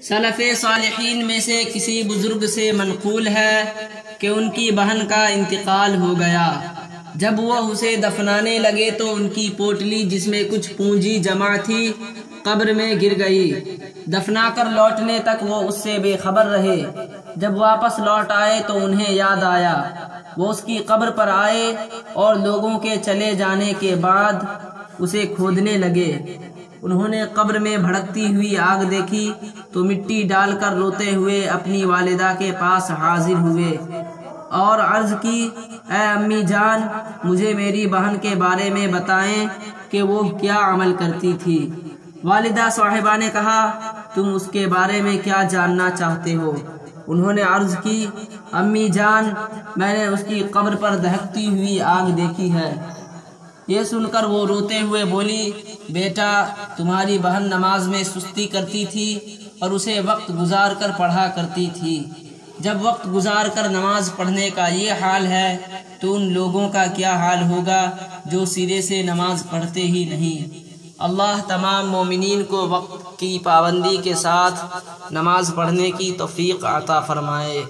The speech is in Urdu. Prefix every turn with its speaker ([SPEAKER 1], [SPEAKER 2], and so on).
[SPEAKER 1] سلف صالحین میں سے کسی بزرگ سے منقول ہے کہ ان کی بہن کا انتقال ہو گیا۔ جب وہ اسے دفنانے لگے تو ان کی پوٹلی جس میں کچھ پونجی جمع تھی قبر میں گر گئی۔ دفنا کر لوٹنے تک وہ اس سے بے خبر رہے۔ جب واپس لوٹ آئے تو انہیں یاد آیا۔ وہ اس کی قبر پر آئے اور لوگوں کے چلے جانے کے بعد اسے کھودنے لگے۔ انہوں نے قبر میں بھڑکتی ہوئی آگ دیکھی تو مٹی ڈال کر روتے ہوئے اپنی والدہ کے پاس حاضر ہوئے اور عرض کی، اے امی جان، مجھے میری بہن کے بارے میں بتائیں کہ وہ کیا عمل کرتی تھی۔ والدہ صاحبہ نے کہا، تم اس کے بارے میں کیا جاننا چاہتے ہو؟ انہوں نے عرض کی، امی جان، میں نے اس کی قبر پر دہکتی ہوئی آگ دیکھی ہے۔ یہ سن کر وہ روتے ہوئے بولی، بیٹا، تمہاری بہن نماز میں سستی کرتی تھی اور اسے وقت گزار کر پڑھا کرتی تھی۔ جب وقت گزار کر نماز پڑھنے کا یہ حال ہے تو ان لوگوں کا کیا حال ہوگا جو سرے سے نماز پڑھتے ہی نہیں۔ اللہ تمام مومنین کو وقت کی پابندی کے ساتھ نماز پڑھنے کی توفیق عطا فرمائے۔